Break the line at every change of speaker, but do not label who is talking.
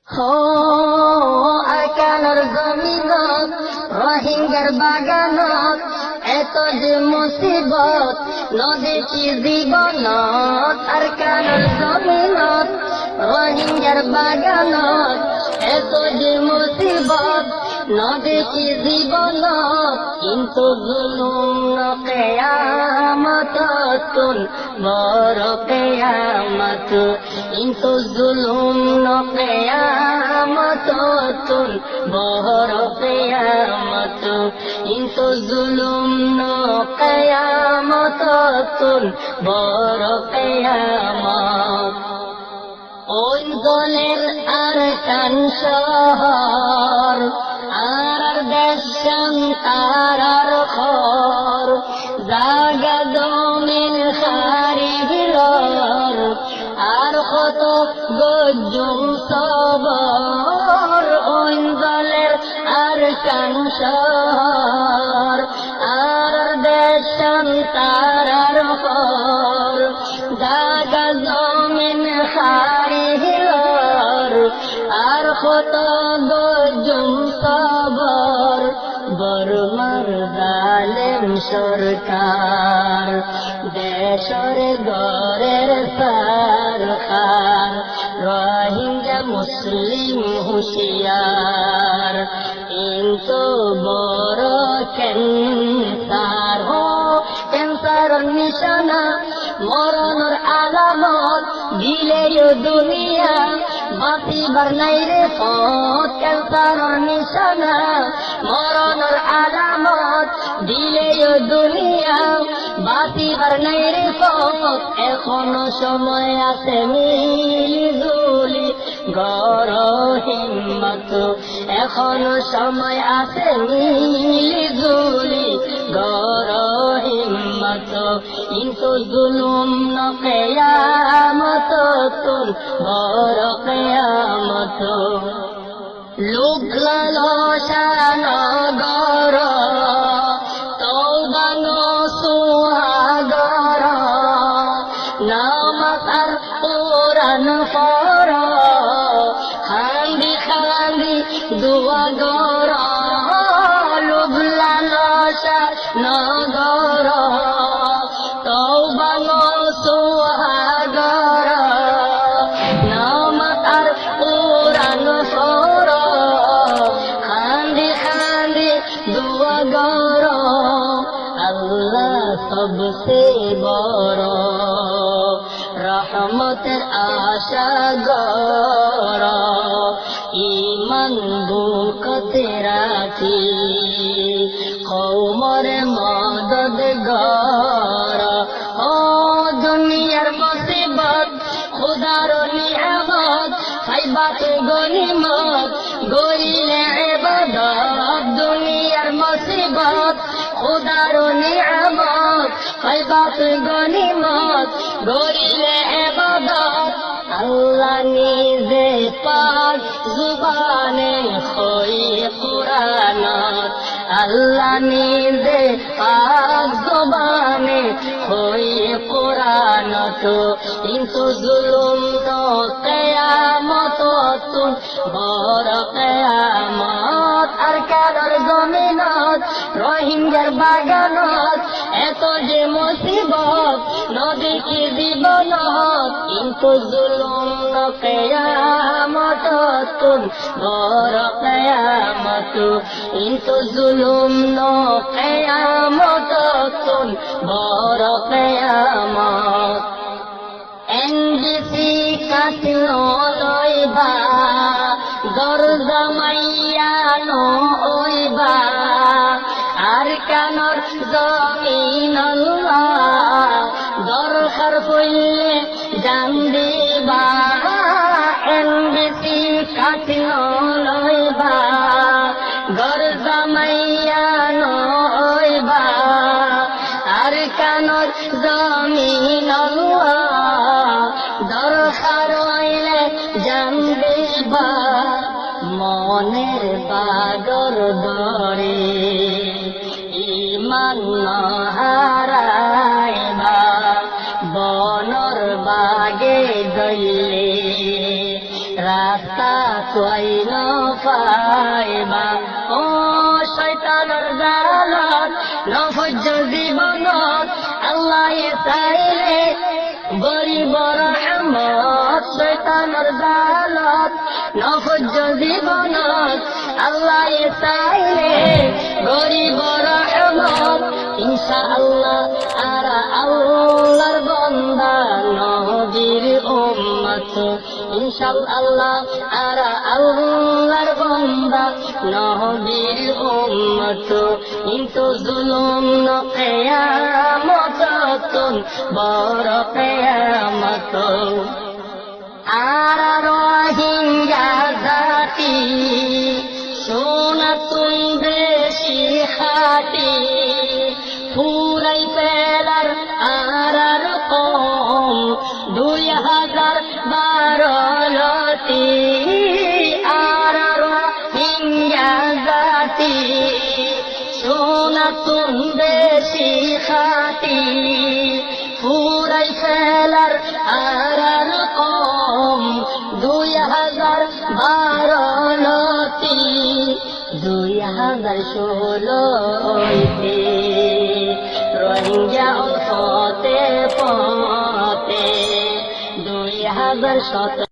হো আকানোর জমিনত রোহিঙ্গার বাগানত এত যে মুসিবত নদী কি জীবনত আরকানোর জমিনত রোহিঙ্গার বাগানত এত যে মুসিবত নদী কি জীবনত কিন্তু জুলুম কিয়ামততুন বড় কিয়ামত কিন্তু জুলুম কিয়ামততুন বড় কিয়ামত কিন্তু জুলুম কিয়ামততুন বড় কিয়ামত ওই দলের আরকান শহর আর দেশান তারার খর জাগা জমিন সারি হিলর আর কত গজুম সবর ওই দলের আরকান শহর আর দেশান তারার খর জাগা জমিন সারি হিলর আর কত গজুম সবর বর্মার জালেম সরকার দেশের গরের সরকার রোহিঙ্গা মুসলিম হুঁশিয়ার কিন্তু বড় ক্যান্সার ক্যান্সার নিশানা মরণের আলামত দিলেও দুনিয়া বাঁচিবার নাই রে পথ ক্যান্সার নিশানা মরণের আলামত দিলেও দুনিয়া বাঁচিবার নাই রে পথ এখনো সময় আছে মিলি জুলি গড় হিম্মত এখনো সময় আছে মিলি জুলি গড় হিম্মত কিন্তু জুলুম কিয়ামততুন বড় কিয়ামত লোক লালসা নগর তওবা নসুহাগর নামাজ আর কোরআন পড় খান্দি খান্দি দুয়া গর লোক লালসা নগর তওবা নসুহাগর নামাজ আর কোরআন পড় খান্দি খান্দি দুয়া গর আল্লাহ সবসে বড় রহমতের আশা গর ইমান বুকতে রাখি কওমর মদদ গর ও দুনিয়ার মুসিবত খুদার নিয়ামত সাইবাত গনিমত গরিলে ইবাদত দুনিয়ার মুসিবত খুদার নিয়ামত সাইবাত গনিমত গরিলে ইবাদত আল্লাহ নিজে পাক জুবানে খই কুরআনত আল্লাহ নিজে পাক জুবানে খই কুরআনত কিন্তু জুলুম কিয়ামততুন বড় কিয়ামত আরকানোর জমিনত রোহিঙ্গার বাগানত এত যে মুসিবত নদী কি জীবনত কিন্তু জুলুম কিয়ামততুন বড় কিয়ামত কিন্তু জুলুম কিয়ামততুন বড় কিয়ামত এনডিসি কাটিলো লইবা দরজা মাইয়া নইবা আরকানোর জমিন দরকার পড়লে জান দিবা এনডিসি কাটিলো লইবা দরজা মাইয়া নইবা আরকানোর জমিন দরকার হইলে জান দিবা মনের বাগর দরে ইমান হারাইবা বনর বাগে গইলে রাস্তা কই ন পাইবা ও শয়তানের জালত নভজ্য জীবনত আল্লাহ চাইলে গরিব রহমত শয়তানের জালত নভজ্য জীবনত আল্লাহ চাইলে গরিব রহমত ইনশাআল্লাহ আরা আল্লাহর বান্দা নবীর উম্মত ইনশাআল্লাহ আরা আল্লাহর বান্দা নবীর উম্মত কিন্তু জুলুম ন কিয়ামত বড় কিয়ামত আর রোহিঙ্গা জাতি সোনা তুই বেশি খাটি পুরাই পেলার আর কম 2012 লতি আর রোহিঙ্গা জাতি সোনা তুই বেশি খাটি পুরাই পেলার আর কম 2012 লতি 2016 রোহিঙ্গা পথে পথে 2017